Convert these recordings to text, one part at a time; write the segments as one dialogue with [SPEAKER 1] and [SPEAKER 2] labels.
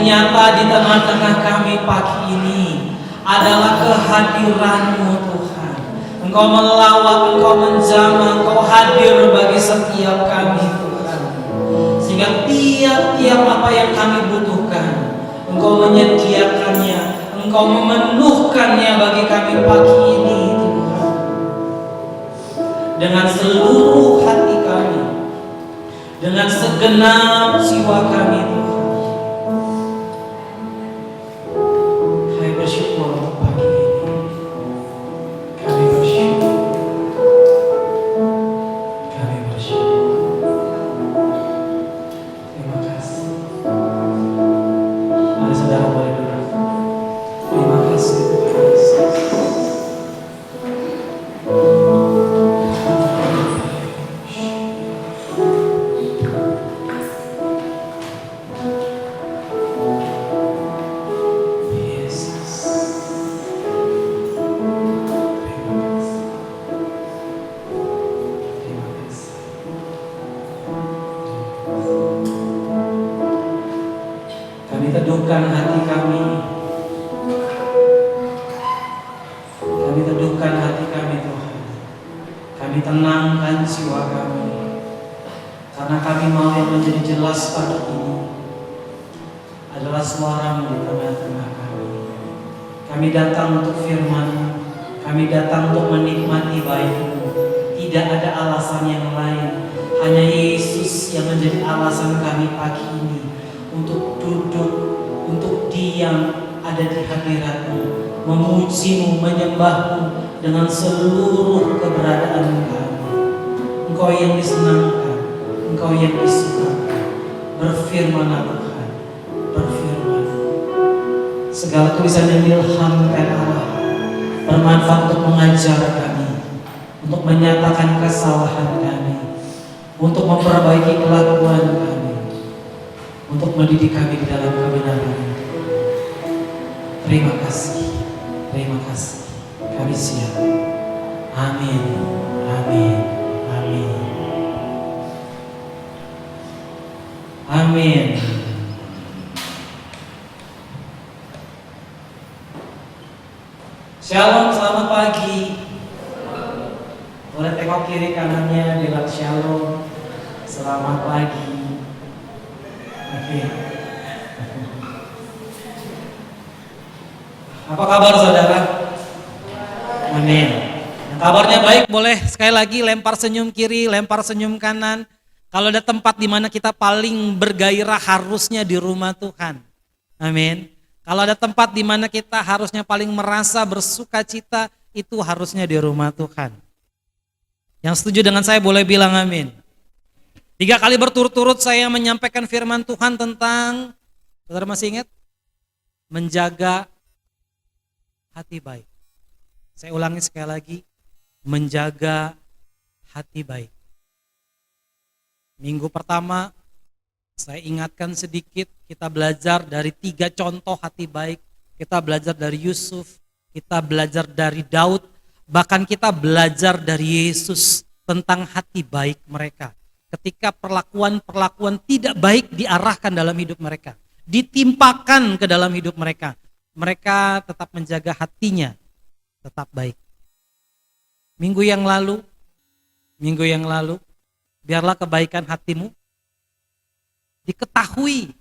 [SPEAKER 1] nyata di tengah-tengah kami pagi ini adalah kehadiran-Mu Tuhan. Engkau melawat, Engkau menjamah, Engkau hadir bagi setiap kami Tuhan. Sehingga tiap-tiap apa yang kami butuhkan, Engkau menyediakannya, Engkau memenuhkannya bagi kami pagi ini Tuhan. Dengan seluruh hati kami, dengan segenap jiwa kami Tuhan. Kami bersyukur pagi ini. Kami bersyukur. Kami bersyukur. Terima kasih. Mari saudara boleh duduk. Terima kasih Tuhan Yesus. Kami teduhkan hati kami. Kami teduhkan hati kami Tuhan. Kami tenangkan jiwa kami. Karena kami mau yang menjadi jelas pagi ini adalah suara-Mu di tengah-tengah kami. Kami datang untuk firman. Kami datang untuk menikmati baik-Mu. Tidak ada alasan yang lain. Hanya Yesus yang menjadi alasan kami pagi ini untuk duduk, untuk diam ada di hadirat-Mu, memuji-Mu, menyembah-Mu dengan seluruh keberadaan kami. Engkau yang disenangkan, Engkau yang disukakan. Berfirman-Lah Tuhan, berfirman. Segala tulisan yang diilhamkan Allah bermanfaat untuk mengajar kami, untuk menyatakan kesalahan kami, untuk memperbaiki kelakuan kami, untuk mendidik kami di dalam kebenaran. Terima kasih, terima kasih. Kami siap. Amin, amin, amin, amin. Shalom, selamat pagi. Boleh tengok kiri kanannya, bilang shalom. Selamat pagi. Oke. Apa kabar saudara? Amin. Yang kabarnya baik, boleh sekali lagi lempar senyum kiri, lempar senyum kanan. Kalau ada tempat di mana kita paling bergairah harusnya di rumah Tuhan. Amin. Kalau ada tempat di mana kita harusnya paling merasa bersuka cita, itu harusnya di rumah Tuhan. Yang setuju dengan saya boleh bilang amin. 3 kali berturut-turut saya menyampaikan firman Tuhan tentang, saudara masih ingat? Menjaga hati baik. Saya ulangi sekali lagi, menjaga hati baik. Minggu pertama saya ingatkan sedikit, kita belajar dari 3 contoh hati baik. Kita belajar dari Yusuf, kita belajar dari Daud, bahkan kita belajar dari Yesus tentang hati baik mereka. Ketika perlakuan-perlakuan tidak baik diarahkan dalam hidup mereka, ditimpakan ke dalam hidup mereka, mereka tetap menjaga hatinya, tetap baik. Minggu yang lalu, biarlah kebaikan hatimu diketahui.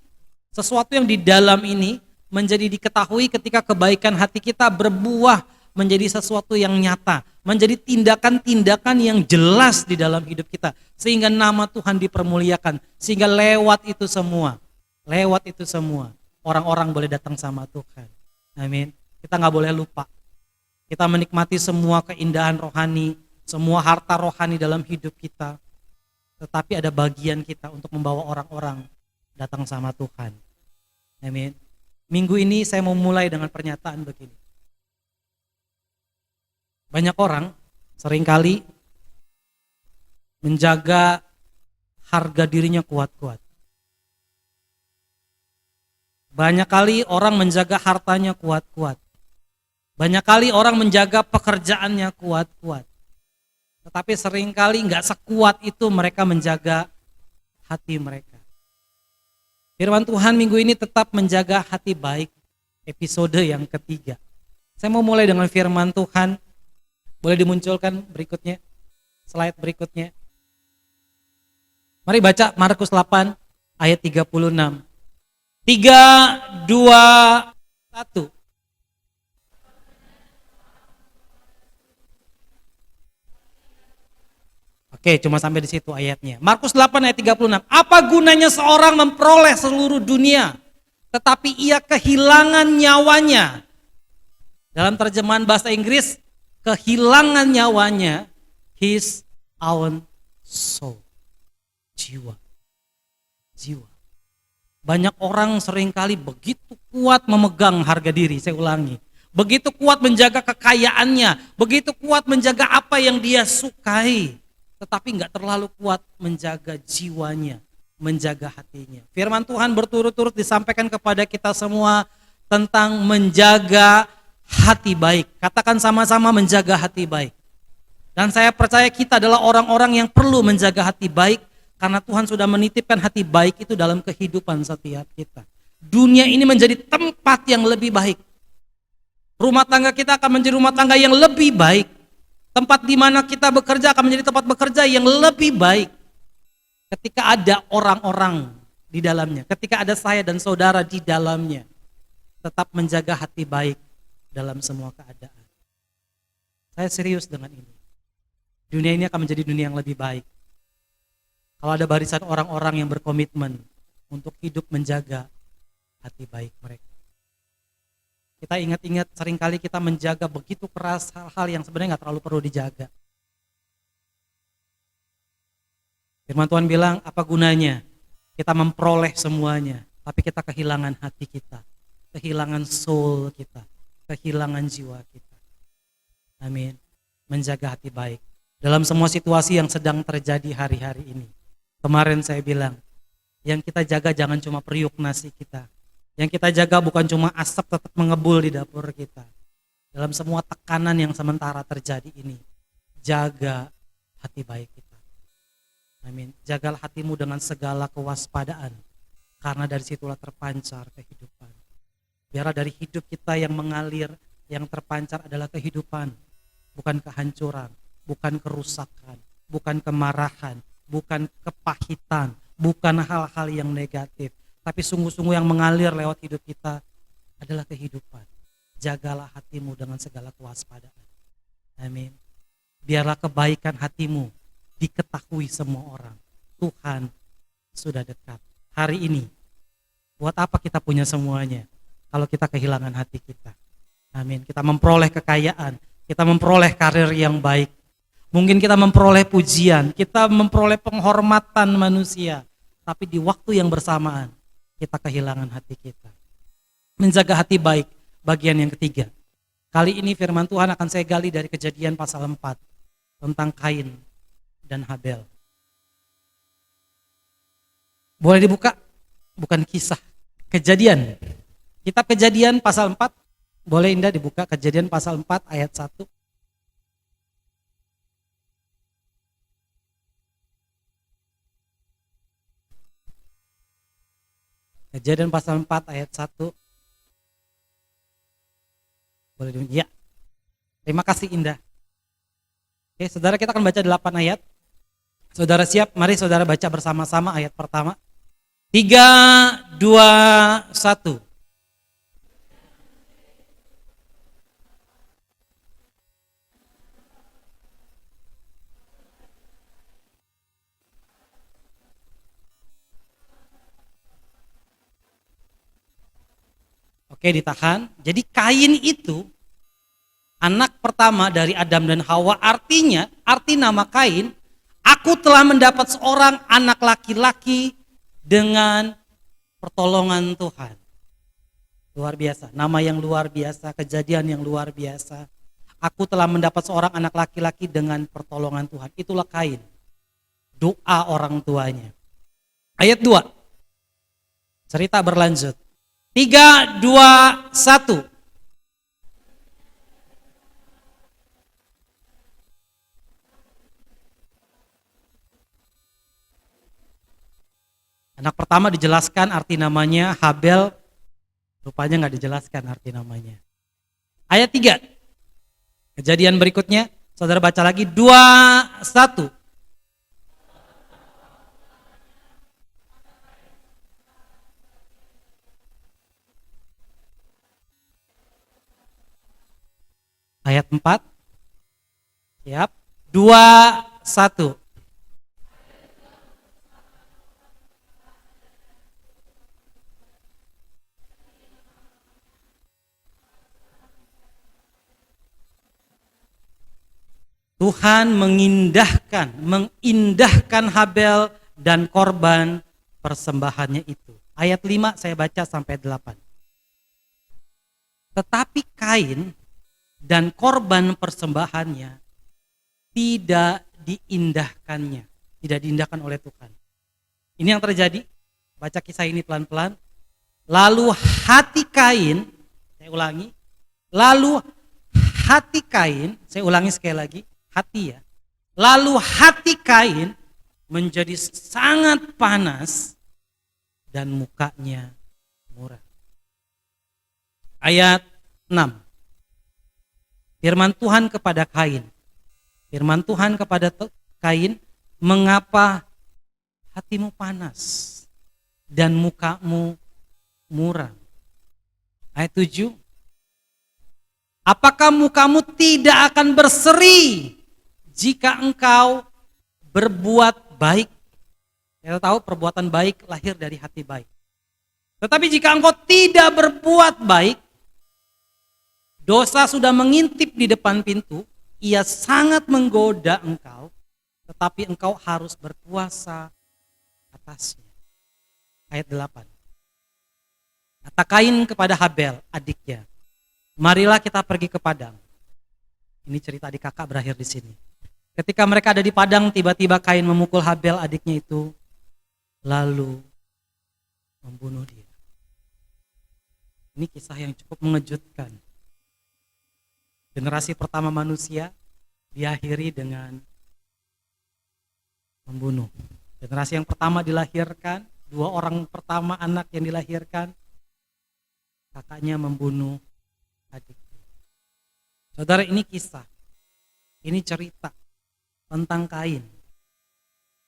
[SPEAKER 1] Sesuatu yang di dalam ini menjadi diketahui ketika kebaikan hati kita berbuah menjadi sesuatu yang nyata, menjadi tindakan-tindakan yang jelas di dalam hidup kita, sehingga nama Tuhan dipermuliakan, sehingga lewat itu semua orang-orang boleh datang sama Tuhan. Amin. Kita gak boleh lupa, kita menikmati semua keindahan rohani, semua harta rohani dalam hidup kita, tetapi ada bagian kita untuk membawa orang-orang datang sama Tuhan. Amin. Minggu ini saya mau mulai dengan pernyataan begini. Banyak orang seringkali menjaga harga dirinya kuat-kuat. Banyak kali orang menjaga hartanya kuat-kuat. Banyak kali orang menjaga pekerjaannya kuat-kuat. Tetapi seringkali gak sekuat itu mereka menjaga hati mereka. Firman Tuhan minggu ini tetap menjaga hati baik, episode yang ketiga. Saya mau mulai dengan firman Tuhan. Boleh dimunculkan berikutnya, slide berikutnya. Mari baca Markus 8 ayat 36. 3, 2, 1. Oke, cuma sampai di situ ayatnya. Markus 8 ayat 36. Apa gunanya seorang memperoleh seluruh dunia, tetapi ia kehilangan nyawanya? Dalam terjemahan bahasa Inggris, kehilangan nyawanya, his own soul. Jiwa. Banyak orang seringkali begitu kuat memegang harga diri, saya ulangi. Begitu kuat menjaga kekayaannya, begitu kuat menjaga apa yang dia sukai. Tetapi nggak terlalu kuat menjaga jiwanya, menjaga hatinya. Firman Tuhan berturut-turut disampaikan kepada kita semua tentang menjaga hati baik. Katakan sama-sama menjaga hati baik. Dan saya percaya kita adalah orang-orang yang perlu menjaga hati baik karena Tuhan sudah menitipkan hati baik itu dalam kehidupan setiap kita. Dunia ini menjadi tempat yang lebih baik. Rumah tangga kita akan menjadi rumah tangga yang lebih baik. Tempat di mana kita bekerja akan menjadi tempat bekerja yang lebih baik. Ketika ada orang-orang di dalamnya, ketika ada saya dan saudara di dalamnya, tetap menjaga hati baik dalam semua keadaan. Saya serius dengan ini. Dunia ini akan menjadi dunia yang lebih baik. Kalau ada barisan orang-orang yang berkomitmen untuk hidup menjaga hati baik mereka. Kita ingat-ingat seringkali kita menjaga begitu keras hal-hal yang sebenarnya gak terlalu perlu dijaga. Firman Tuhan bilang, apa gunanya kita memperoleh semuanya, tapi kita kehilangan hati kita, kehilangan soul kita, kehilangan jiwa kita. Amin. Menjaga hati baik dalam semua situasi yang sedang terjadi hari-hari ini. Kemarin saya bilang, yang kita jaga jangan cuma periuk nasi kita. Yang kita jaga bukan cuma asap tetap mengebul di dapur kita. Dalam semua tekanan yang sementara terjadi ini, jaga hati baik kita. Amin. Jagalah hatimu dengan segala kewaspadaan, karena dari situlah terpancar kehidupan. Biarlah dari hidup kita yang mengalir, yang terpancar adalah kehidupan, bukan kehancuran, bukan kerusakan, bukan kemarahan, bukan kepahitan, bukan hal-hal yang negatif. Tapi sungguh-sungguh yang mengalir lewat hidup kita adalah kehidupan. Jagalah hatimu dengan segala kewaspadaan. Amin. Biarlah kebaikan hatimu diketahui semua orang. Tuhan sudah dekat. Hari ini, buat apa kita punya semuanya kalau kita kehilangan hati kita? Amin. Kita memperoleh kekayaan, kita memperoleh karir yang baik. Mungkin kita memperoleh pujian, kita memperoleh penghormatan manusia. Tapi di waktu yang bersamaan, kita kehilangan hati kita. Menjaga hati baik, bagian yang ketiga. Kali ini firman Tuhan akan saya gali dari Kejadian pasal 4 tentang Kain dan Habel. Boleh dibuka? Bukan kisah, Kejadian. Kitab Kejadian pasal 4, boleh Indah dibuka Kejadian pasal 4 ayat 1. Kejadian pasal 4 ayat 1. Boleh dibuka? Ya. Terima kasih Indah. Oke, saudara, kita akan baca 8 ayat. Saudara siap? Mari saudara baca bersama-sama ayat pertama. 3, 2, 1. Oke, ditahan. Jadi Kain itu anak pertama dari Adam dan Hawa, arti nama Kain, aku telah mendapat seorang anak laki-laki dengan pertolongan Tuhan. Luar biasa, nama yang luar biasa, kejadian yang luar biasa. Aku telah mendapat seorang anak laki-laki dengan pertolongan Tuhan. Itulah Kain, doa orang tuanya. Ayat 2, cerita berlanjut. 3, 2, 1. Anak pertama dijelaskan arti namanya, Habel rupanya nggak dijelaskan arti namanya. Ayat 3, kejadian berikutnya, saudara baca lagi 2:1. Ayat 4, siap, 2:1. Tuhan mengindahkan Habel dan korban persembahannya itu. Ayat 5 saya baca sampai 8. Tetapi Kain dan korban persembahannya tidak diindahkan oleh Tuhan. Ini yang terjadi, baca kisah ini pelan-pelan. Lalu hati Kain, saya ulangi, lalu hati Kain, saya ulangi sekali lagi, hati ya. Lalu hati Kain menjadi sangat panas dan mukanya muram. Ayat 6. Firman Tuhan kepada Kain, mengapa hatimu panas dan mukamu muram? Ayat 7. Apakah mukamu tidak akan berseri jika engkau berbuat baik? Kita tahu perbuatan baik lahir dari hati baik. Tetapi jika engkau tidak berbuat baik, dosa sudah mengintip di depan pintu, ia sangat menggoda engkau, tetapi engkau harus berkuasa atasnya. Ayat 8. Kata Kain kepada Habel, adiknya, marilah kita pergi ke padang. Ini cerita adik kakak berakhir di sini. Ketika mereka ada di padang, tiba-tiba Kain memukul Habel adiknya itu, lalu membunuh dia. Ini kisah yang cukup mengejutkan. Generasi pertama manusia diakhiri dengan membunuh. Generasi yang pertama dilahirkan, 2 orang pertama anak yang dilahirkan, kakaknya membunuh adiknya. Saudara, ini kisah, ini cerita tentang Kain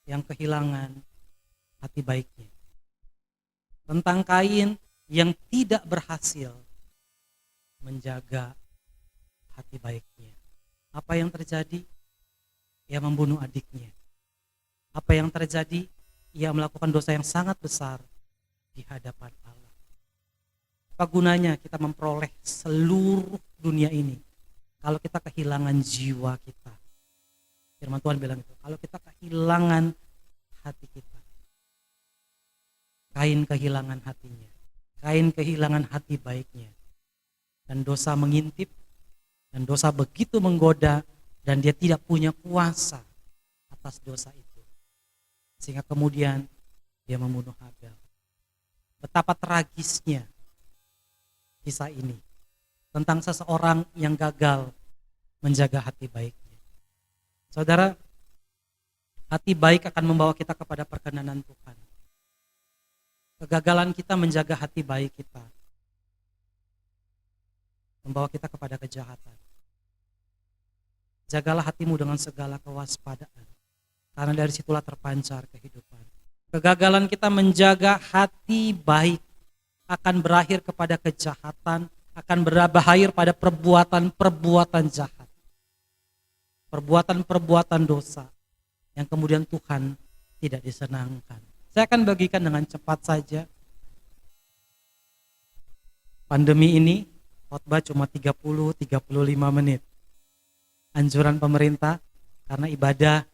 [SPEAKER 1] yang kehilangan hati baiknya. Tentang Kain yang tidak berhasil menjaga hati baiknya. Apa yang terjadi? Ia membunuh adiknya. Apa yang terjadi? Ia melakukan dosa yang sangat besar di hadapan Allah. Apa gunanya kita memperoleh seluruh dunia ini kalau kita kehilangan jiwa kita? Firman Tuhan bilang itu, kalau kita kehilangan hati kita. Kain kehilangan hatinya. Kain kehilangan hati baiknya. Dan dosa mengintip, dan dosa begitu menggoda, dan dia tidak punya kuasa atas dosa itu. Sehingga kemudian dia membunuh Habel. Betapa tragisnya kisah ini tentang seseorang yang gagal menjaga hati baiknya. Saudara, hati baik akan membawa kita kepada perkenanan Tuhan. Kegagalan kita menjaga hati baik kita membawa kita kepada kejahatan. Jagalah hatimu dengan segala kewaspadaan, karena dari situlah terpancar kehidupan. Kegagalan kita menjaga hati baik akan berakhir kepada kejahatan, akan berakhir pada perbuatan-perbuatan jahat. Perbuatan-perbuatan dosa yang kemudian Tuhan tidak disenangkan. Saya akan bagikan dengan cepat saja. Pandemi ini khotbah cuma 30-35 menit. Anjuran pemerintah karena ibadah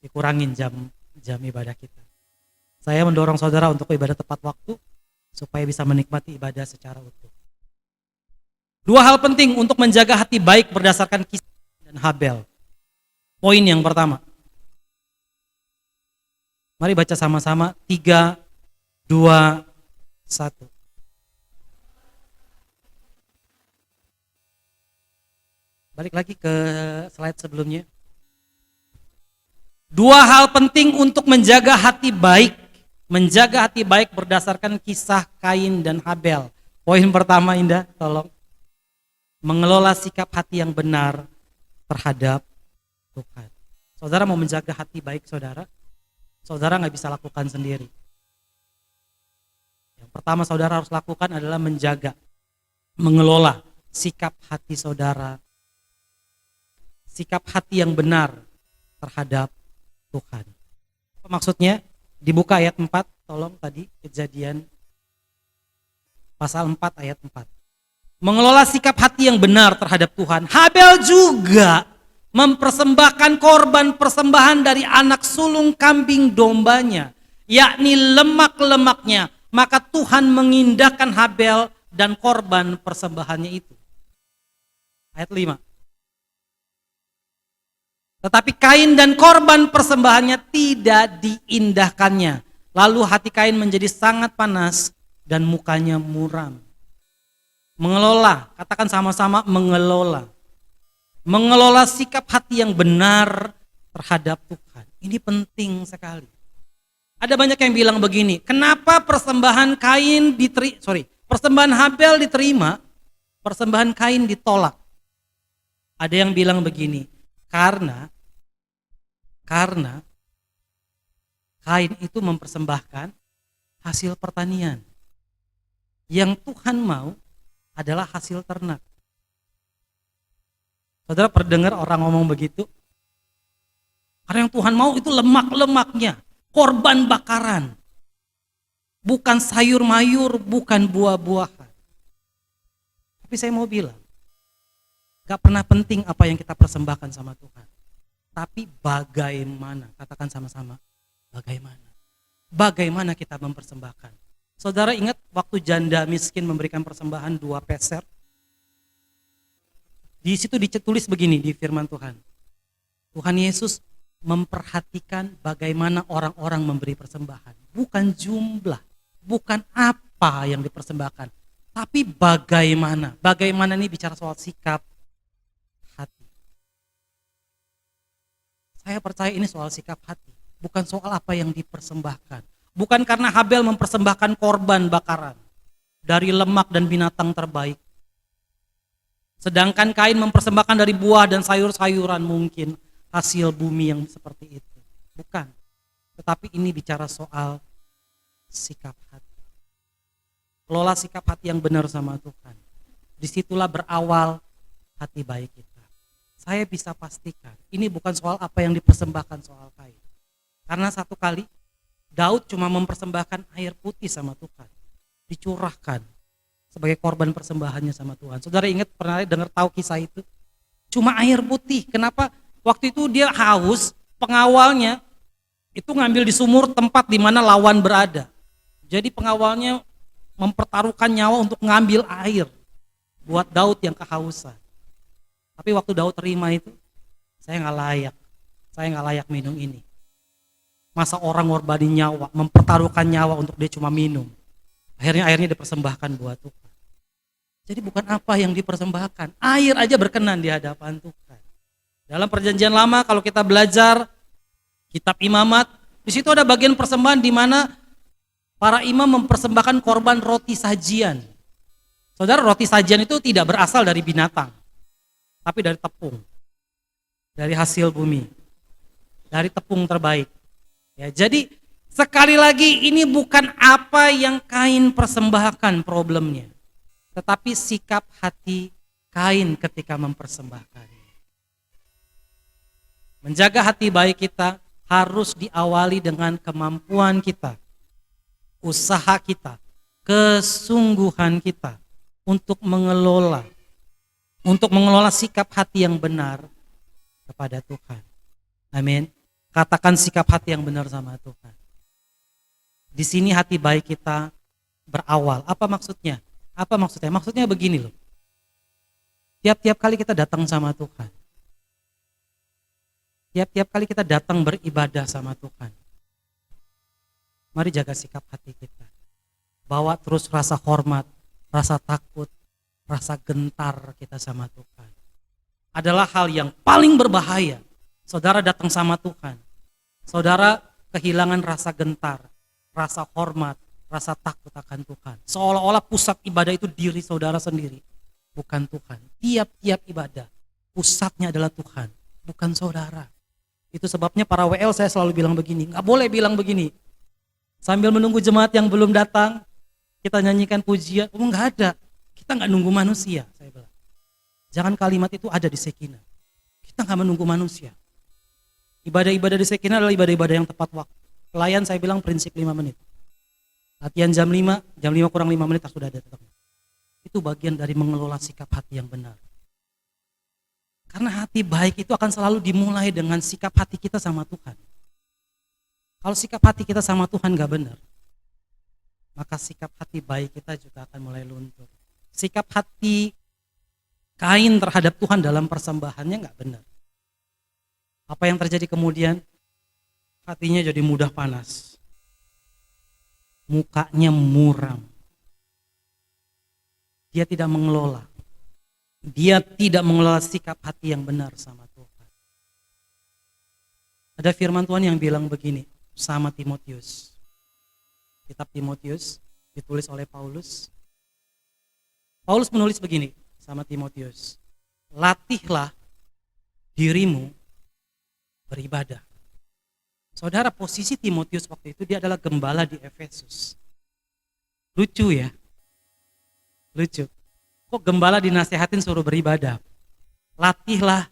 [SPEAKER 1] dikurangin jam ibadah kita. Saya mendorong saudara untuk ibadah tepat waktu supaya bisa menikmati ibadah secara utuh. 2 hal penting untuk menjaga hati baik berdasarkan kisah dan Habel. Poin yang pertama. Mari baca sama-sama 3, 2, 1. Balik lagi ke slide sebelumnya. 2 hal penting untuk menjaga hati baik
[SPEAKER 2] Menjaga hati baik berdasarkan kisah Kain dan Habel. Poin pertama Indah, tolong. Mengelola sikap hati yang benar terhadap Tuhan. Saudara mau menjaga hati baik saudara nggak bisa lakukan sendiri. Yang pertama saudara harus lakukan adalah mengelola sikap hati saudara, sikap hati yang benar terhadap Tuhan. Apa maksudnya? Dibuka ayat 4, tolong tadi, Kejadian pasal 4 ayat 4. Mengelola sikap hati yang benar terhadap Tuhan. Habel juga mempersembahkan korban persembahan dari anak sulung kambing dombanya, yakni lemak-lemaknya. Maka Tuhan mengindahkan Habel dan korban persembahannya itu. Ayat 5. Tetapi Kain dan korban persembahannya tidak diindahkannya. Lalu hati Kain menjadi sangat panas dan mukanya muram. Mengelola, katakan sama-sama mengelola. Mengelola sikap hati yang benar terhadap Tuhan. Ini penting sekali. Ada banyak yang bilang begini, kenapa persembahan persembahan Habel diterima, persembahan Kain ditolak? Ada yang bilang begini, karena Kain itu mempersembahkan hasil pertanian. Yang Tuhan mau adalah hasil ternak. Saudara pernah dengar orang ngomong begitu? Karena yang Tuhan mau itu lemak-lemaknya, korban bakaran. Bukan sayur mayur, bukan buah-buahan. Tapi saya mau bilang, gak pernah penting apa yang kita persembahkan sama Tuhan. Tapi bagaimana, katakan sama-sama, bagaimana. Bagaimana kita mempersembahkan. Saudara ingat waktu janda miskin memberikan persembahan 2 peser? Di situ ditulis begini di firman Tuhan. Tuhan Yesus memperhatikan bagaimana orang-orang memberi persembahan. Bukan jumlah, bukan apa yang dipersembahkan. Tapi bagaimana. Bagaimana ini bicara soal sikap hati. Saya percaya ini soal sikap hati. Bukan soal apa yang dipersembahkan. Bukan karena Habel mempersembahkan korban bakaran dari lemak dan binatang terbaik. Sedangkan Kain mempersembahkan dari buah dan sayur-sayuran mungkin hasil bumi yang seperti itu. Bukan. Tetapi ini bicara soal sikap hati. Kelola sikap hati yang benar sama Tuhan. Disitulah berawal hati baik kita. Saya bisa pastikan ini bukan soal apa yang dipersembahkan soal Kain. Karena satu kali Daud cuma mempersembahkan air putih sama Tuhan. Dicurahkan sebagai korban persembahannya sama Tuhan. Saudara ingat pernah dengar tahu kisah itu? Cuma air putih. Kenapa? Waktu itu dia haus, pengawalnya itu ngambil di sumur tempat di mana lawan berada. Jadi pengawalnya mempertaruhkan nyawa untuk ngambil air buat Daud yang kehausan. Tapi waktu Daud terima itu, saya nggak layak minum ini. Masa orang ngorbanin nyawa, mempertaruhkan nyawa untuk dia cuma minum. Akhirnya airnya dipersembahkan buat Tuhan. Jadi bukan apa yang dipersembahkan, air aja berkenan di hadapan Tuhan. Dalam perjanjian lama kalau kita belajar kitab imamat, di situ ada bagian persembahan di mana para imam mempersembahkan korban roti sajian. Saudara, roti sajian itu tidak berasal dari binatang, tapi dari tepung, dari hasil bumi, dari tepung terbaik. Ya, jadi sekali lagi ini bukan apa yang Kain persembahkan problemnya, tetapi sikap hati Kain ketika mempersembahkan. Menjaga hati baik kita harus diawali dengan kemampuan kita, usaha kita, kesungguhan kita untuk mengelola sikap hati yang benar kepada Tuhan. Amin. Katakan sikap hati yang benar sama Tuhan. Di sini hati baik kita berawal. Apa maksudnya? Maksudnya begini loh. Tiap-tiap kali kita datang sama Tuhan. Tiap-tiap kali kita datang beribadah sama Tuhan. Mari jaga sikap hati kita. Bawa terus rasa hormat, rasa takut, rasa gentar kita sama Tuhan. Adalah hal yang paling berbahaya. Saudara datang sama Tuhan. Saudara kehilangan rasa gentar, rasa hormat, rasa takut akan Tuhan. Seolah-olah pusat ibadah itu diri saudara sendiri, bukan Tuhan. Tiap-tiap ibadah, pusatnya adalah Tuhan, bukan saudara. Itu sebabnya para WL saya selalu bilang begini, nggak boleh bilang begini. Sambil menunggu jemaat yang belum datang, kita nyanyikan pujian, nggak ada. Kita nggak nunggu manusia, saya bilang. Jangan kalimat itu ada di Shekinah. Kita nggak menunggu manusia. Ibadah-ibadah di Shekinah adalah ibadah-ibadah yang tepat waktu. Pelayan saya bilang prinsip 5 menit. Latihan jam 5 kurang 5 menit sudah ada tetap. Itu bagian dari mengelola sikap hati yang benar. Karena hati baik itu akan selalu dimulai dengan sikap hati kita sama Tuhan. Kalau sikap hati kita sama Tuhan gak benar, maka sikap hati baik kita juga akan mulai luntur. Sikap hati Kain terhadap Tuhan dalam persembahannya gak benar. Apa yang terjadi kemudian? Hatinya jadi mudah panas. Mukanya muram. Dia tidak mengelola. Dia tidak mengelola sikap hati yang benar sama Tuhan. Ada firman Tuhan yang bilang begini sama Timotius. Kitab Timotius ditulis oleh Paulus. Paulus menulis begini sama Timotius. Latihlah dirimu beribadah. Saudara, posisi Timotius waktu itu dia adalah gembala di Efesus. Lucu ya? Lucu. Kok gembala dinasehatin suruh beribadah? Latihlah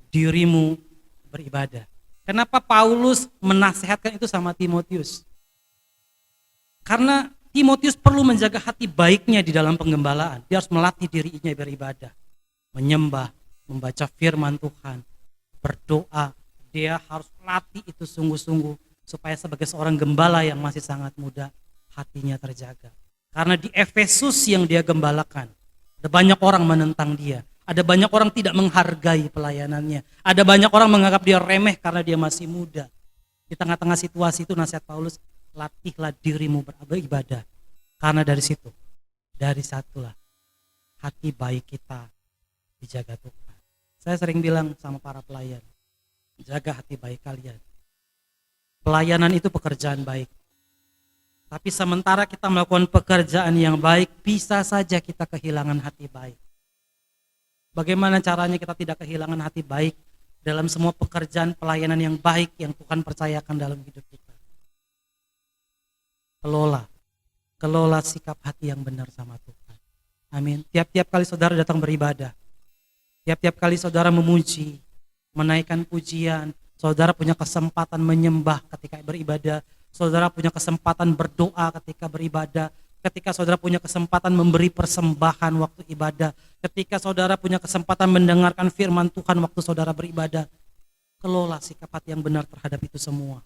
[SPEAKER 2] dirimu beribadah. Kenapa Paulus menasehatkan itu sama Timotius? Karena Timotius perlu menjaga hati baiknya di dalam penggembalaan. Dia harus melatih dirinya beribadah. Menyembah, membaca firman Tuhan, berdoa. Dia harus latih itu sungguh-sungguh supaya sebagai seorang gembala yang masih sangat muda, hatinya terjaga. Karena di Efesus yang dia gembalakan, ada banyak orang menentang dia. Ada banyak orang tidak menghargai pelayanannya. Ada banyak orang menganggap dia remeh karena dia masih muda. Di tengah-tengah situasi itu nasihat Paulus, latihlah dirimu beribadah. Karena dari situ, dari satulah hati baik kita dijaga Tuhan. Saya sering bilang sama para pelayan, jaga hati baik kalian. Pelayanan itu pekerjaan baik. Tapi sementara kita melakukan pekerjaan yang baik, bisa saja kita kehilangan hati baik. Bagaimana caranya kita tidak kehilangan hati baik dalam semua pekerjaan pelayanan yang baik yang Tuhan percayakan dalam hidup kita? Kelola sikap hati yang benar sama Tuhan. Amin. Tiap-tiap kali saudara datang beribadah, tiap-tiap kali saudara memuji, menaikkan pujian, saudara punya kesempatan menyembah ketika beribadah, saudara punya kesempatan berdoa ketika beribadah, ketika saudara punya kesempatan memberi persembahan waktu ibadah, ketika saudara punya kesempatan mendengarkan firman Tuhan waktu saudara beribadah, kelola sikap hati yang benar terhadap itu semua.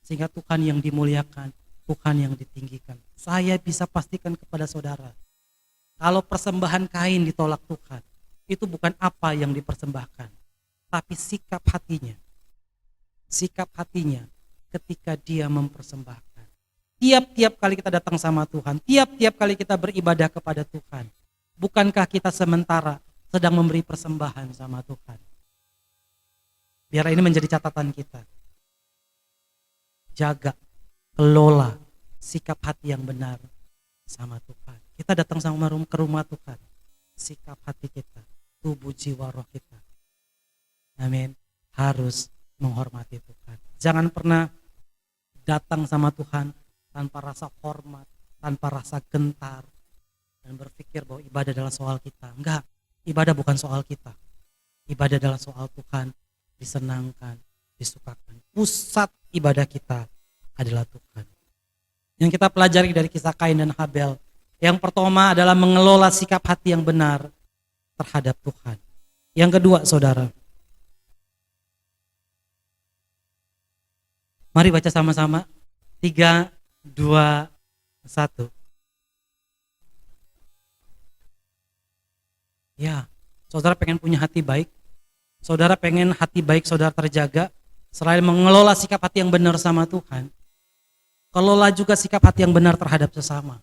[SPEAKER 2] Sehingga Tuhan yang dimuliakan, Tuhan yang ditinggikan. Saya bisa pastikan kepada saudara, kalau persembahan Kain ditolak Tuhan, itu bukan apa yang dipersembahkan, tapi sikap hatinya. Sikap hatinya ketika dia mempersembahkan. Tiap-tiap kali kita datang sama Tuhan, tiap-tiap kali kita beribadah kepada Tuhan, bukankah kita sementara sedang memberi persembahan sama Tuhan? Biar ini menjadi catatan kita. Jaga, kelola sikap hati yang benar sama Tuhan. Kita datang ke rumah Tuhan, sikap hati kita, tubuh jiwa roh kita, amin, harus menghormati Tuhan. Jangan pernah datang sama Tuhan tanpa rasa hormat, tanpa rasa gentar, dan berpikir bahwa ibadah adalah soal kita. Enggak, ibadah bukan soal kita. Ibadah adalah soal Tuhan, disenangkan, disukakan. Pusat ibadah kita adalah Tuhan. Yang kita pelajari dari kisah Kain dan Habel, yang pertama adalah mengelola sikap hati yang benar terhadap Tuhan. Yang kedua, saudara, mari baca sama-sama. 3, 2, 1. Ya, saudara pengen punya hati baik, saudara pengen hati baik saudara terjaga, selain mengelola sikap hati yang benar sama Tuhan, kelola juga sikap hati yang benar terhadap sesama.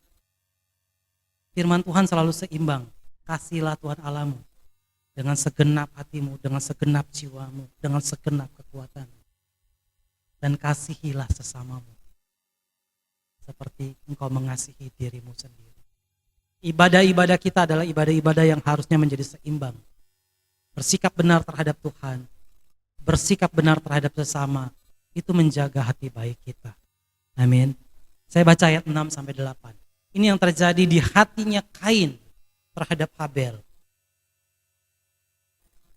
[SPEAKER 2] Firman Tuhan selalu seimbang. Kasihlah Tuhan Allahmu dengan segenap hatimu, dengan segenap jiwamu, dengan segenap kekuatanmu. Dan kasihilah sesamamu. seperti engkau mengasihi dirimu sendiri. Ibadah-ibadah kita adalah ibadah-ibadah yang harusnya menjadi seimbang. Bersikap benar terhadap Tuhan, bersikap benar terhadap sesama, itu menjaga hati baik kita. Amin. Saya baca ayat 6-8. Ini yang terjadi di hatinya Kain terhadap Habel.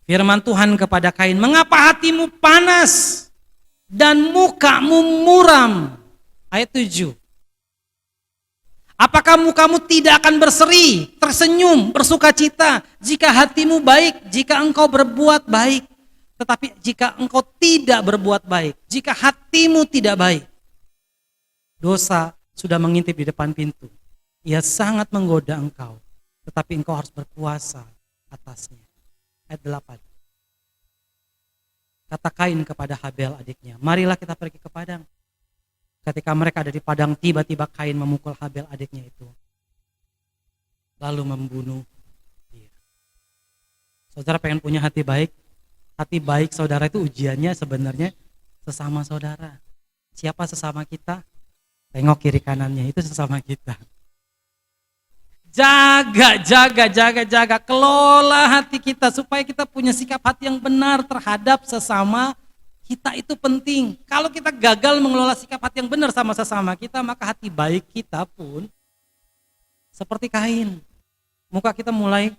[SPEAKER 2] Firman Tuhan kepada Kain, mengapa hatimu panas dan mukamu muram? Ayat 7. Apakah mukamu tidak akan berseri, tersenyum, bersukacita jika hatimu baik, jika engkau berbuat baik? Tetapi jika engkau tidak berbuat baik, jika hatimu tidak baik, dosa sudah mengintip di depan pintu. Ia sangat menggoda engkau, tetapi engkau harus berkuasa atasnya. Ayat 8. Kata Kain kepada Habel adiknya, marilah kita pergi ke padang. Ketika mereka ada di padang, tiba-tiba Kain memukul Habel adiknya itu, lalu membunuh dia. Saudara pengen punya hati baik? Hati baik saudara itu ujiannya sebenarnya sesama saudara. Siapa sesama kita? Tengok kiri kanannya, itu sesama kita. Jaga, kelola hati kita supaya kita punya sikap hati yang benar terhadap sesama kita, itu penting. Kalau kita gagal mengelola sikap hati yang benar sama sesama kita, maka hati baik kita pun seperti Kain. Muka kita mulai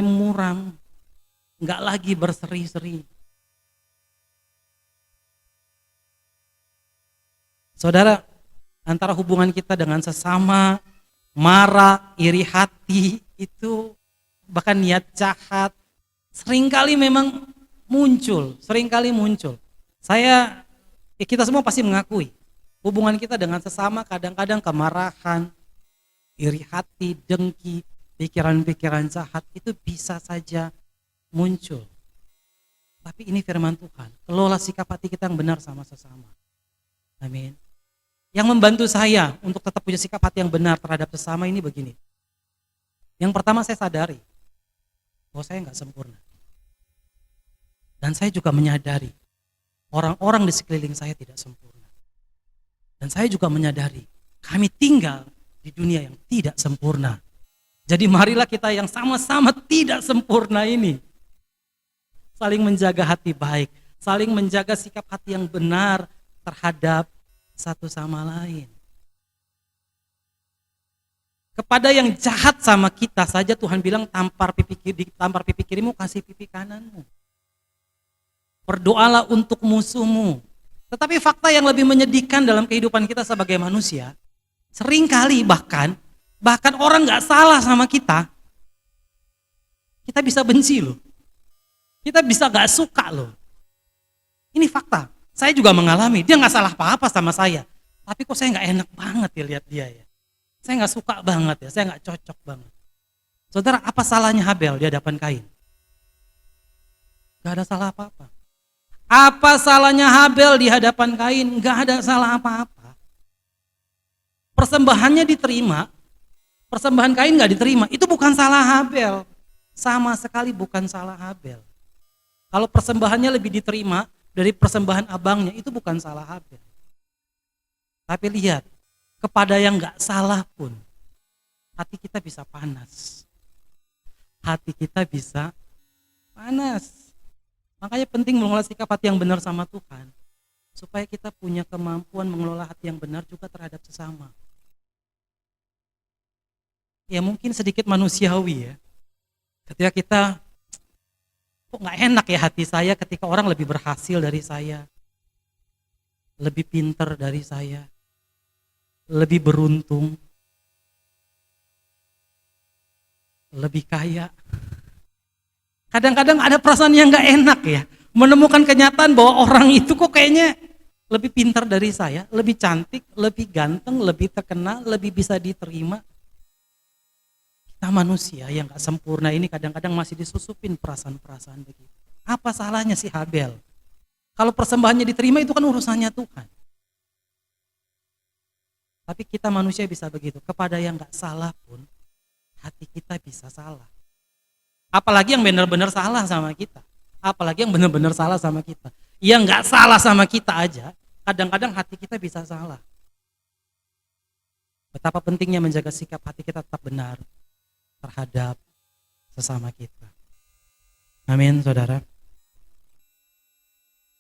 [SPEAKER 2] muram, enggak lagi berseri-seri. Saudara, antara hubungan kita dengan sesama, marah, iri hati, itu bahkan niat jahat, seringkali memang muncul. Kita semua pasti mengakui, hubungan kita dengan sesama kadang-kadang kemarahan, iri hati, dengki, pikiran-pikiran jahat, itu bisa saja muncul. Tapi ini firman Tuhan, kelola sikap hati kita yang benar sama sesama. Amin. Yang membantu saya untuk tetap punya sikap hati yang benar terhadap sesama ini begini. Yang pertama, saya sadari bahwa saya nggak sempurna. Dan saya juga menyadari orang-orang di sekeliling saya tidak sempurna. Dan saya juga menyadari kami tinggal di dunia yang tidak sempurna. Jadi marilah kita yang sama-sama tidak sempurna ini saling menjaga hati baik, saling menjaga sikap hati yang benar terhadap satu sama lain. Kepada yang jahat sama kita saja Tuhan bilang, tampar pipi kirimu, kasih pipi kananmu. Berdoalah untuk musuhmu. Tetapi fakta yang lebih menyedihkan dalam kehidupan kita sebagai manusia, seringkali bahkan orang gak salah sama kita bisa benci loh. Kita bisa gak suka loh. Ini fakta. Saya juga mengalami, dia gak salah apa-apa sama saya. Tapi kok saya gak enak banget ya lihat dia ya. Saya gak suka banget ya, saya gak cocok banget. Saudara, apa salahnya Habel di hadapan Kain? Gak ada salah apa-apa. Apa salahnya Habel di hadapan Kain? Gak ada salah apa-apa. Persembahannya diterima, persembahan Kain gak diterima, itu bukan salah Habel. Sama sekali bukan salah Habel. Kalau persembahannya lebih diterima dari persembahan abangnya, itu bukan salah Habel. Tapi lihat, kepada yang gak salah pun, hati kita bisa panas. Hati kita bisa panas. Makanya penting mengelola sikap hati yang benar sama Tuhan, supaya kita punya kemampuan mengelola hati yang benar juga terhadap sesama. Ya mungkin sedikit manusiawi ya, ketika kita, kok gak enak ya hati saya ketika orang lebih berhasil dari saya, lebih pintar dari saya, lebih beruntung, lebih kaya. Kadang-kadang ada perasaan yang gak enak ya, menemukan kenyataan bahwa orang itu kok kayaknya lebih pintar dari saya, lebih cantik, lebih ganteng, lebih terkenal, lebih bisa diterima. Kita manusia yang gak sempurna ini kadang-kadang masih disusupin perasaan-perasaan begitu. Apa salahnya si Habel? Kalau persembahannya diterima itu kan urusannya Tuhan. Tapi kita manusia bisa begitu, kepada yang gak salah pun hati kita bisa salah. Apalagi yang benar-benar salah sama kita. Apalagi yang benar-benar salah sama kita. Yang gak salah sama kita aja, kadang-kadang hati kita bisa salah. Betapa pentingnya menjaga sikap hati kita tetap benar terhadap sesama kita. Amin, saudara.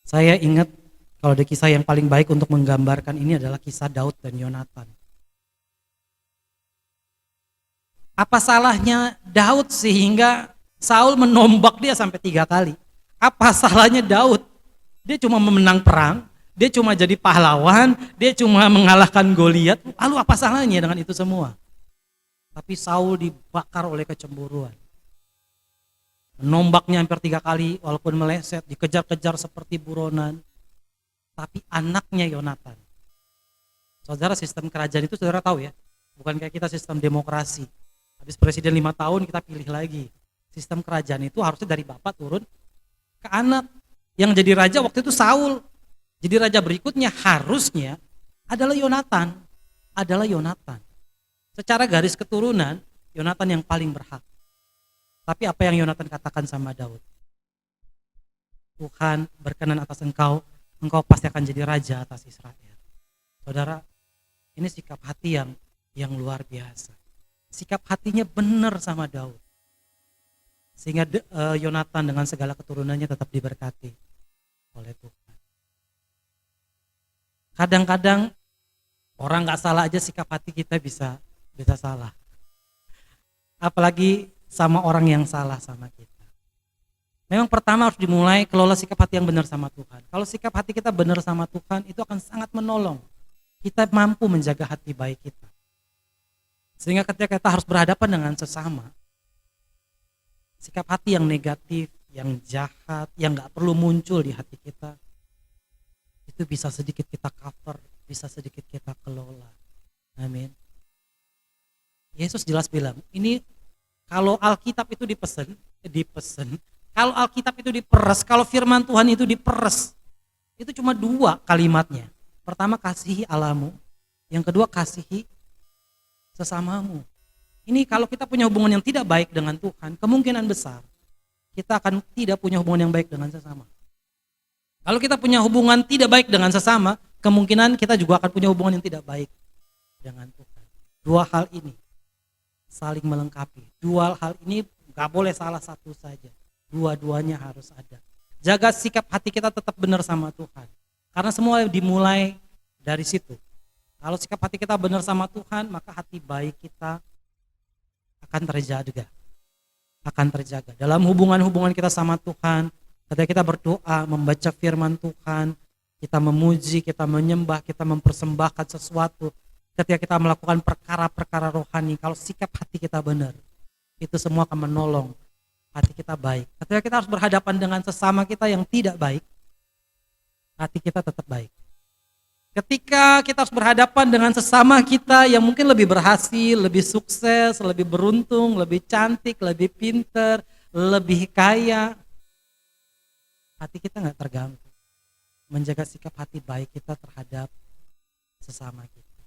[SPEAKER 2] Saya ingat kalau ada kisah yang paling baik untuk menggambarkan ini adalah kisah Daud dan Yonatan. Apa salahnya Daud sehingga Saul menombak dia sampai 3 kali? Apa salahnya Daud? Dia cuma memenang perang, dia cuma jadi pahlawan, dia cuma mengalahkan Goliat. Lalu apa salahnya dengan itu semua? Tapi Saul dibakar oleh kecemburuan. Menombaknya hampir 3 kali walaupun meleset, dikejar-kejar seperti buronan. Tapi anaknya Yonatan. Saudara, sistem kerajaan itu saudara tahu ya, bukan kayak kita sistem demokrasi. Habis presiden 5 tahun kita pilih lagi. Sistem kerajaan itu harusnya dari bapak turun ke anak. Yang jadi raja waktu itu Saul. Jadi raja berikutnya harusnya adalah Yonatan. Secara garis keturunan, Yonatan yang paling berhak. Tapi apa yang Yonatan katakan sama Daud? Tuhan berkenan atas engkau pasti akan jadi raja atas Israel. Saudara, ini sikap hati yang luar biasa. Sikap hatinya benar sama Daud. Sehingga Yonatan dengan segala keturunannya tetap diberkati oleh Tuhan. Kadang-kadang orang gak salah aja sikap hati kita bisa salah. Apalagi sama orang yang salah sama kita. Memang pertama harus dimulai kelola sikap hati yang benar sama Tuhan. Kalau sikap hati kita benar sama Tuhan, itu akan sangat menolong. Kita mampu menjaga hati baik kita. Sehingga ketika kita harus berhadapan dengan sesama, sikap hati yang negatif, yang jahat, yang gak perlu muncul di hati kita, itu bisa sedikit kita cover, bisa sedikit kita kelola. Amin. Yesus jelas bilang, ini kalau Alkitab itu dipesen, kalau Alkitab itu diperes, kalau firman Tuhan itu diperes, itu cuma 2 kalimatnya. Pertama, kasihi Allahmu, yang kedua, kasihi sesamamu. Ini kalau kita punya hubungan yang tidak baik dengan Tuhan, kemungkinan besar kita akan tidak punya hubungan yang baik dengan sesama. Kalau kita punya hubungan tidak baik dengan sesama, kemungkinan kita juga akan punya hubungan yang tidak baik dengan Tuhan. 2 hal ini saling melengkapi. 2 hal ini gak boleh salah satu saja. 2-duanya harus ada. Jaga sikap hati kita tetap benar sama Tuhan. Karena semua dimulai dari situ. Kalau sikap hati kita benar sama Tuhan, maka hati baik kita akan terjaga. Dalam hubungan-hubungan kita sama Tuhan, ketika kita berdoa, membaca firman Tuhan, kita memuji, kita menyembah, kita mempersembahkan sesuatu, ketika kita melakukan perkara-perkara rohani, kalau sikap hati kita benar, itu semua akan menolong hati kita baik. Ketika kita harus berhadapan dengan sesama kita yang tidak baik, hati kita tetap baik. Ketika kita harus berhadapan dengan sesama kita yang mungkin lebih berhasil, lebih sukses, lebih beruntung, lebih cantik, lebih pinter, lebih kaya, hati kita gak terganggu. Menjaga sikap hati baik kita terhadap sesama kita.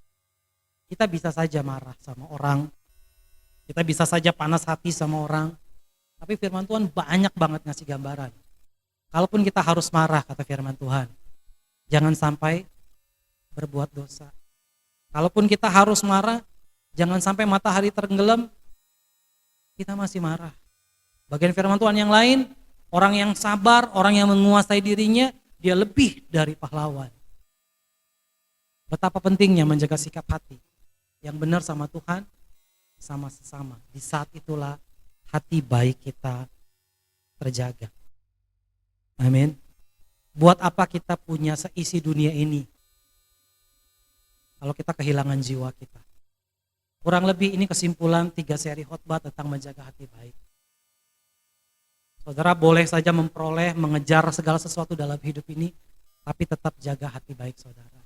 [SPEAKER 2] Kita bisa saja marah sama orang, kita bisa saja panas hati sama orang, tapi firman Tuhan banyak banget ngasih gambaran. Kalaupun kita harus marah, kata firman Tuhan, jangan sampai berbuat dosa. Kalaupun kita harus marah, jangan sampai matahari tenggelam, kita masih marah. Bagian firman Tuhan yang lain, orang yang sabar, orang yang menguasai dirinya, dia lebih dari pahlawan. Betapa pentingnya menjaga sikap hati yang benar sama Tuhan, sama sesama. Di saat itulah hati baik kita terjaga. Amin. Buat apa kita punya seisi dunia ini kalau kita kehilangan jiwa kita? Kurang lebih ini kesimpulan 3 seri khotbah tentang menjaga hati baik. Saudara boleh saja memperoleh, mengejar segala sesuatu dalam hidup ini, tapi tetap jaga hati baik saudara.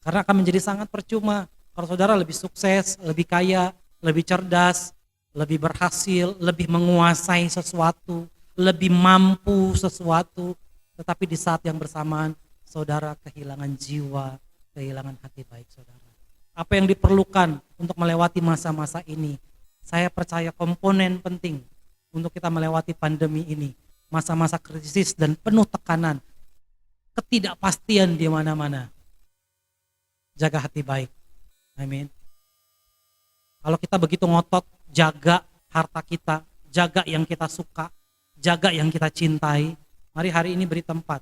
[SPEAKER 2] Karena akan menjadi sangat percuma kalau saudara lebih sukses, lebih kaya, lebih cerdas, lebih berhasil, lebih menguasai sesuatu, lebih mampu sesuatu, tetapi di saat yang bersamaan saudara kehilangan jiwa, kehilangan hati baik saudara. Apa yang diperlukan untuk melewati masa-masa ini? Saya percaya komponen penting untuk kita melewati pandemi ini, masa-masa krisis dan penuh tekanan, ketidakpastian di mana-mana. Jaga hati baik. Amin. Kalau kita begitu ngotot jaga harta kita, jaga yang kita suka, jaga yang kita cintai, mari hari ini beri tempat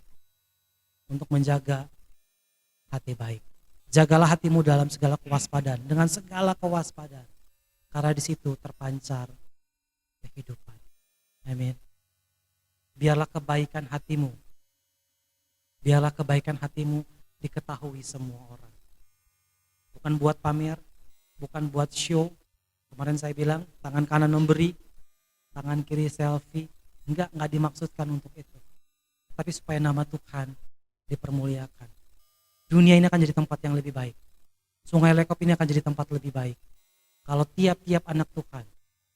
[SPEAKER 2] untuk menjaga hati baik. Jagalah hatimu dalam segala kewaspadaan, dengan segala kewaspadaan. Karena di situ terpancar kehidupan. Amin. Biarlah kebaikan hatimu diketahui semua orang. Bukan buat pamer, bukan buat show. Kemarin saya bilang tangan kanan memberi, tangan kiri selfie. Enggak dimaksudkan untuk itu. Tapi supaya nama Tuhan dipermuliakan. Dunia ini akan jadi tempat yang lebih baik. Sungai Lekop ini akan jadi tempat lebih baik. Kalau tiap-tiap anak Tuhan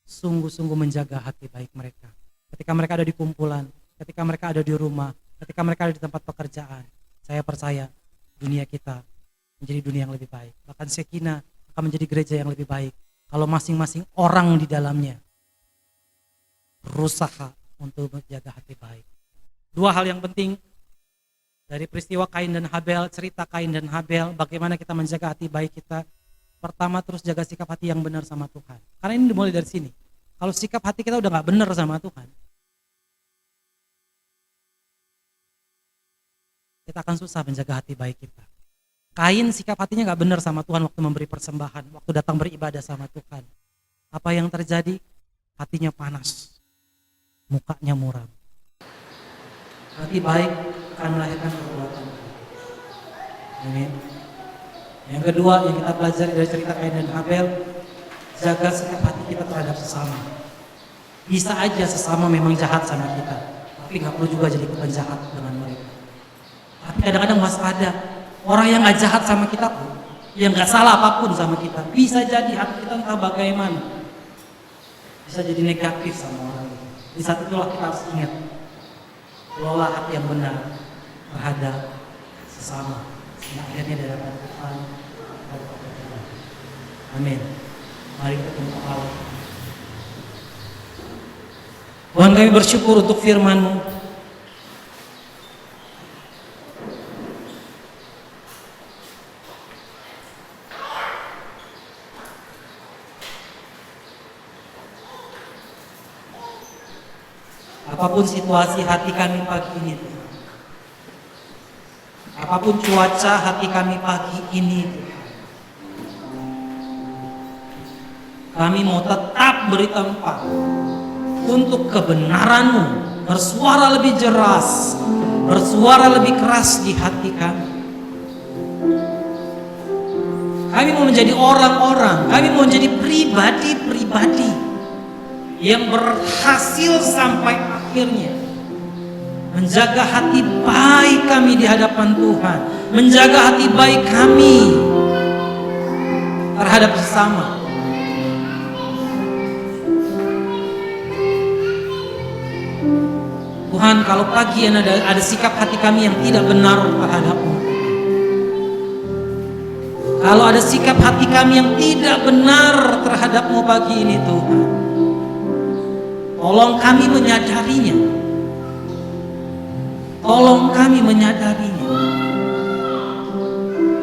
[SPEAKER 2] sungguh-sungguh menjaga hati baik mereka. Ketika mereka ada di kumpulan, ketika mereka ada di rumah, ketika mereka ada di tempat pekerjaan, saya percaya dunia kita menjadi dunia yang lebih baik. Bahkan Sekina akan menjadi gereja yang lebih baik. Kalau masing-masing orang di dalamnya berusaha untuk menjaga hati baik. Dua hal yang penting dari peristiwa Kain dan Habel, cerita Kain dan Habel, bagaimana kita menjaga hati baik kita. Pertama, terus jaga sikap hati yang benar sama Tuhan. Karena ini dimulai dari sini. Kalau sikap hati kita udah gak benar sama Tuhan, kita akan susah menjaga hati baik kita. Kain sikap hatinya gak benar sama Tuhan waktu memberi persembahan, waktu datang beribadah sama Tuhan. Apa yang terjadi? Hatinya panas, mukanya muram. Hati baik akan melahirkan perbuatan. Amin. Yang kedua yang kita pelajari dari cerita Kain dan Habel, jaga sikap hati kita terhadap sesama. Bisa aja sesama memang jahat sama kita, tapi gak perlu juga jadi penjahat dengan mereka. Tapi kadang-kadang waspada, orang yang gak jahat sama kita pun, yang gak salah apapun sama kita, bisa jadi hati kita entah bagaimana, bisa jadi negatif sama orang. Di saat itulah kita harus ingat, kelola hati yang benar terhadap sesama. Sehingga akhirnya di hadapan Tuhan. Amin. Mari kita tunduk Allah. Tuhan, kami bersyukur untuk firman-Mu. Apapun situasi hati kami pagi ini, apapun cuaca hati kami pagi ini, kami mau tetap beri tempat untuk kebenaran-Mu bersuara lebih jelas, bersuara lebih keras di hati kami. Kami mau menjadi orang-orang, kami mau menjadi pribadi-pribadi yang berhasil sampai akhirnya menjaga hati baik kami di hadapan Tuhan, menjaga hati baik kami terhadap sesama. Tuhan, kalau pagi ada sikap hati kami yang tidak benar terhadap-Mu, kalau ada sikap hati kami yang tidak benar terhadap-Mu pagi ini, Tuhan, tolong kami menyadarinya. Tolong kami menyadarinya.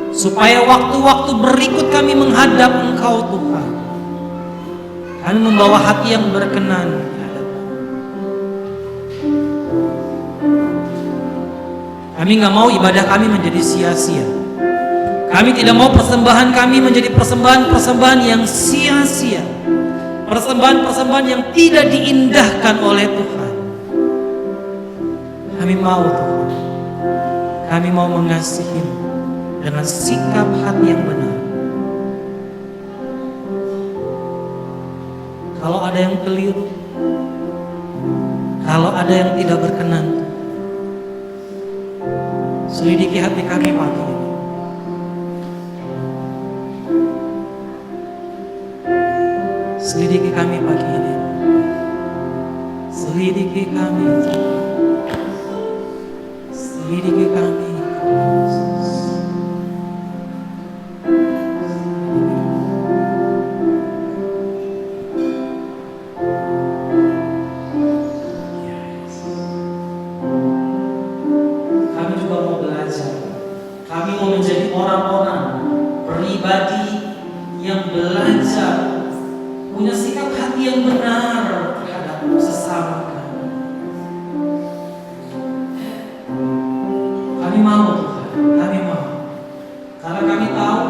[SPEAKER 2] Supaya waktu-waktu berikut kami menghadap Engkau, Tuhan, kami membawa hati yang berkenan. Kami gak mau ibadah kami menjadi sia-sia. Kami tidak mau persembahan kami menjadi persembahan-persembahan yang sia-sia, persembahan-persembahan yang tidak diindahkan oleh Tuhan. Kami mau, Tuhan, kami mau mengasihi-Mu dengan sikap hati yang benar. Kalau ada yang keliru, kalau ada yang tidak berkenan, selidiki hati kami pagi ini. Selidiki kami pagi ini. Selidiki kami. Selidiki kami. Kami juga mau belajar. Kami mau menjadi orang-orang pribadi yang belajar
[SPEAKER 1] punya sikap hati yang benar terhadap sesama kami. Kami mau Tuhan, kami mau. Karena kami tahu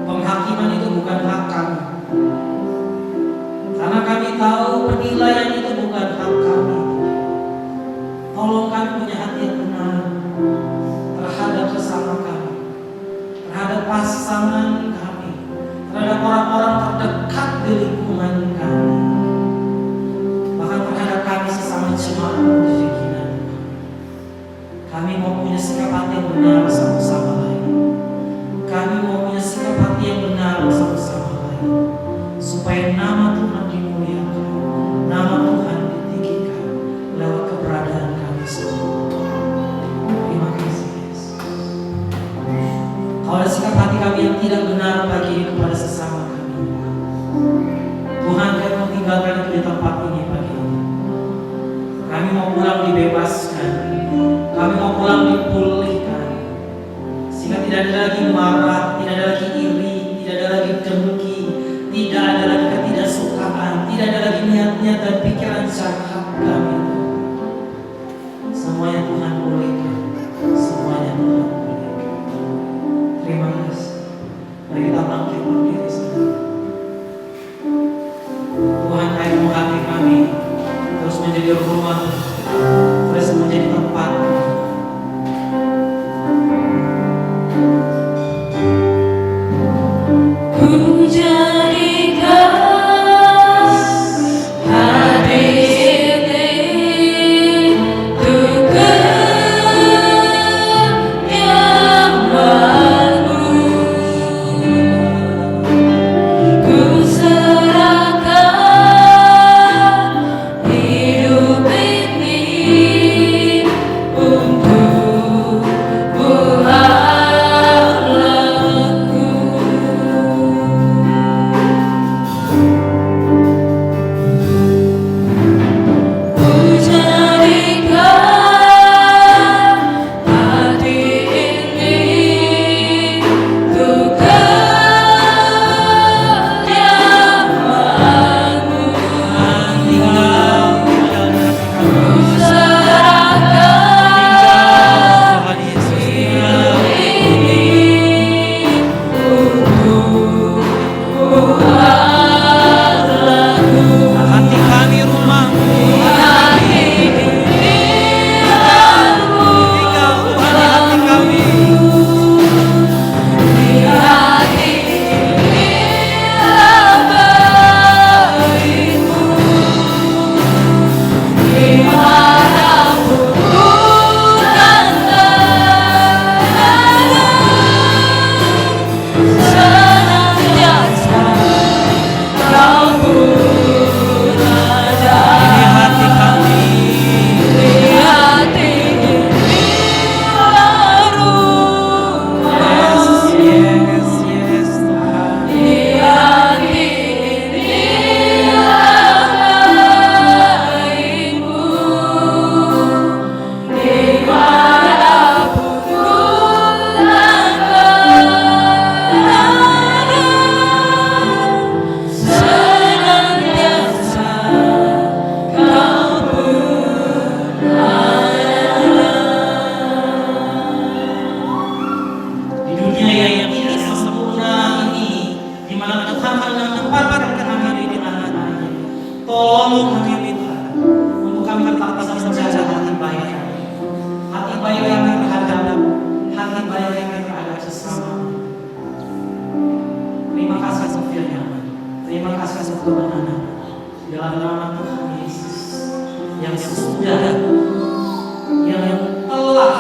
[SPEAKER 1] penghakiman itu bukan hak kami. Karena kami tahu penilaian itu bukan hak kami. Tolong kami punya hati yang benar terhadap sesama kami, terhadap pasangan kami, terhadap orang-orang terdekat di lingkungan kami, bahkan terhadap kami sesama jemaat di Regina. Kami mau punya sikap hati yang benar satu sama lain. Kami mau punya sikap hati yang benar satu sama lain, supaya nama Tuhan dimuliakan, nama Tuhan ditinggikan lewat keberadaan kami semua. Terima kasih Yesus. Kalau ada sikap hati kami yang tidak benar bagi kepada sesama kami, Tuhan, kami mau tinggalkan itu di tempat ini pagi ini. Kami mau pulang dibebaskan, kami mau pulang dipulihkan, sehingga tidak ada lagi marah, tidak ada lagi iri, tidak ada lagi dengki, tidak ada lagi ketidaksukaan, tidak ada lagi niat-niat dan pikiran jahat kami. Semuanya Tuhan pulihkan, semuanya Tuhan pulihkan. Terima kasih. Mari kita bangkit berdiri sekarang. Tuhan, ayo hati kami terus menjadi rumah, terus menjadi tempat.
[SPEAKER 3] Ku jadikan hati ini untuk kediamanmu. Ku serahkan hidup ini untukmu, Allahku. Ku jadikan hati ini untuk kediamanmu. Ku serahkan hidup ini untukmu, Allahku.
[SPEAKER 2] Hati kami rumahmu,
[SPEAKER 3] Hati dirimu,
[SPEAKER 2] tinggal Tuhan di hati kami.
[SPEAKER 3] di hati hamba-Mu, dimanapun ku berada, senantiasa Kau berada.
[SPEAKER 2] Ini hati kami.
[SPEAKER 3] Di hati ini baru
[SPEAKER 2] Yes, yes, Tuhan.
[SPEAKER 3] di hati ini hamba-Mu, dimanapun ku berada, senantiasa Kau
[SPEAKER 1] Di dunia yang tidak sempurna ini, di mana Tuhan hanya menempatkan kami di tangan-Nya, tolong kami Tuhan, untuk kami tetap bisa menjaga hati baik kami, hati baik kami terhadap, hati baik kami terhadap sesama. Terima kasih untuk firman-Mu, terima kasih untuk kebenaran dalam nama Tuhan Yesus yang sudah, yang telah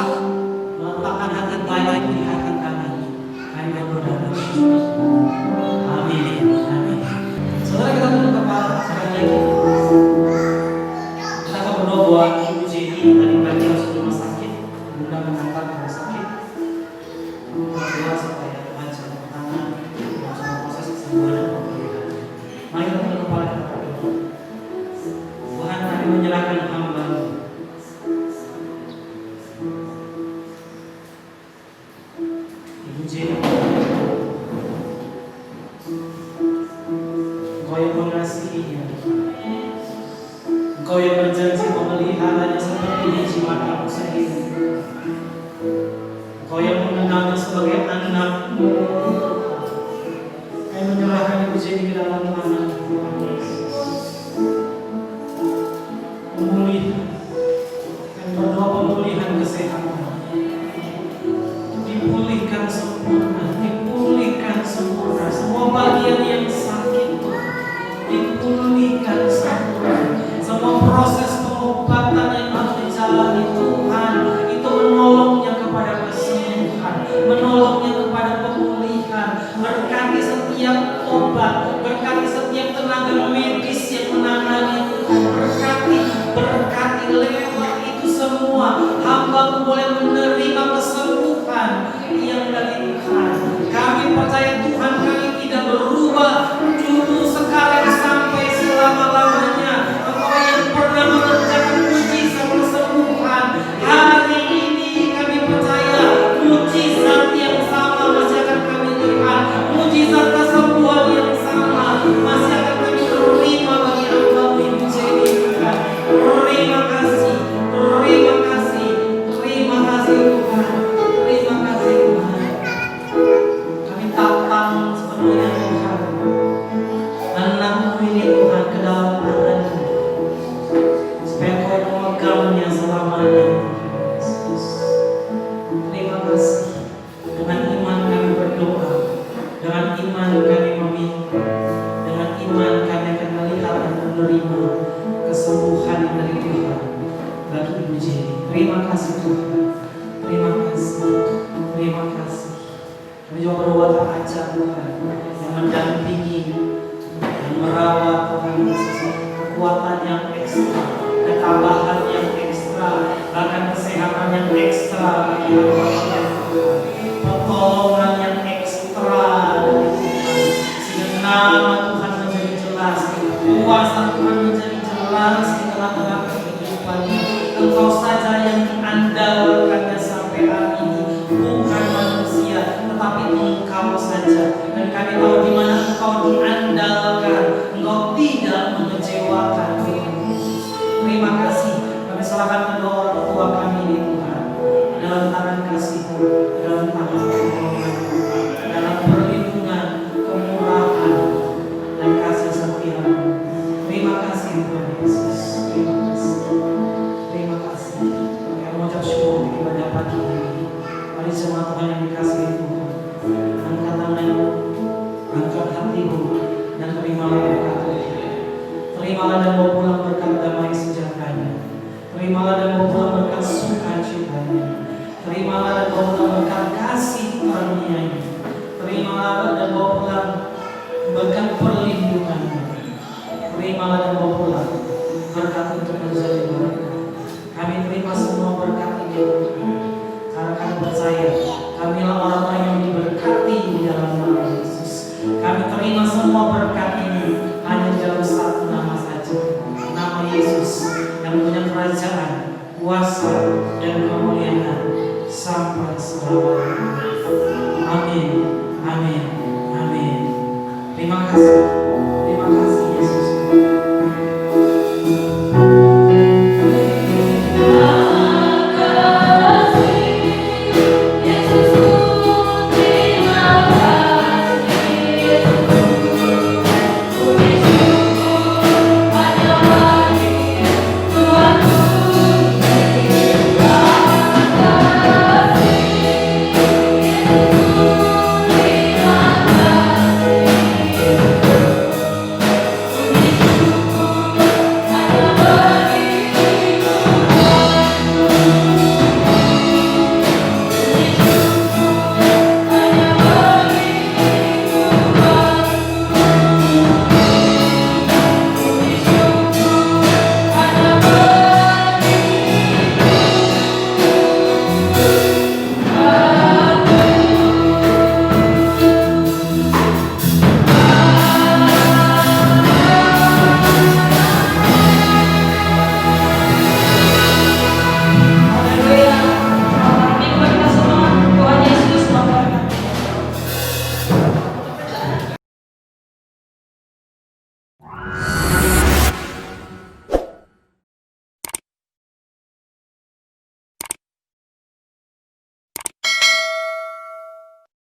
[SPEAKER 1] meletakkan hati baik di hati kami. Kami berdoa. Amin. Amin. Saudara, kita tunduk kepala sekali lagi. Kita akan berdoa buat Ibu Jenny tadi pagi harus ke rumah sakit, Bunda mengantar ke rumah sakit. Berdoa supaya Tuhan campur tangan dalam proses kesembuhan dan pemulihan. Mari kita tunduk kepala kita berdoa. Tuhan, kami menyerahkan hamba-Mu. Ibu Jenny, Engkau yang mengasihinya. Engkau yang berjanji memeliharanya seperti biji matamu sendiri. Engkau yang mengenalnya sebagai anak-Mu. Kami menyerahkan ibu Jenny ke dalam tangan Tuhan Yesus. Pemulihan. Kami berdoa pemulihan kesehatan. Dipulihkan sempurna, dipulihkan sempurna. Semua bagian yang sakit dipulihkan sempurna. Semua proses pengobatan yang harus dijalani Tuhan itu menolongnya kepada kesembuhan, menolongnya kepada pemulihan. Berkati setiap obat, berkati setiap tenaga medis yang menangani Tuhan. Berkati lewat itu semua hamba boleh menerima kesembuhan yang dari Tuhan. Kami percaya Tuhan kami tidak berubah dulu sekarang sampai selama-lamanya. Engkau yang pernah mengerjakan mujizat kesembuhan, hari ini kami percaya mujizat yang sama masih akan kami lihat. Mujizat kesembuhan yang sama masih akan kami terima bagi hamba-Mu Ibu Jenny Tuhan. Terima kasih, terima kasih, terima kasih Tuhan, terima kasih Tuhan. Kami tatang sepenuhnya Tuhan, anak-Mu ini Tuhan ke dalam tangan-Mu, supaya Kau memegangnya selamanya. Yesus, terima kasih. Dengan iman kami berdoa, dengan iman kami meminta, dengan iman kami akan melihat dan menerima kesembuhan dari Tuhan bagi Ibu Jenny. Terima kasih Tuhan, terima kasih, terima kasih. Kami juga berdoa terajak Tuhan yang mendampingi, yang merawat Tuhan Yesus, kekuatan yang ekstra, ketabahan yang ekstra, bahkan kesehatan yang ekstra bagi hamba-Mu Tuhan, pertolongan yang ekstra dari Tuhan, sehingga nama Tuhan menjadi jelas, kuasa Tuhan menjadi jelas di tengah-tengah kehidupannya. Engkau saja yang mengandalkannya sampai hari ini, bukan manusia, tetapi Engkau saja. Dan kami tahu di mana Engkau diandalkan, Engkau tidak mengecewakan Tuhan Yesus. Terima kasih. Kami serahkan kedua orang tua kami ini Tuhan, dalam tangan kasih-Mu, dalam tangan pertolongan-Mu, dalam perlindungan, kemurahan, dan kasih setia-Mu. Terima kasih Tuhan Yesus. Terima kasih. Terima kasih. Kami mengucap syukur untuk ibadah pagi ini. Mari semua Tuhan yang dikasihi Tuhan, angkat tanganmu, angkat hatimu, dan terimalah berkat Tuhan. Terimalah dan bawa pulang berkat damai sejatanya. Terimalah dan bawa pulang berkat sukacitanya. Terimalah dan bawa pulang berkat kasih karunia-Nya. Terimalah dan bawa pulang berkat perlindungan-Nya. Terimalah dan bawa pulang berkat untuk menjadi berkat. Kami terima semua berkat ini Tuhan, karena kami percaya kamilah orang-orang yang diberkati di dalam nama Yesus. Kami terima semua berkat ini hanya dalam satu nama saja, nama Yesus yang punya kerajaan, kuasa, dan kemuliaan sampai selamanya. Amin, amin, amin. Terima kasih.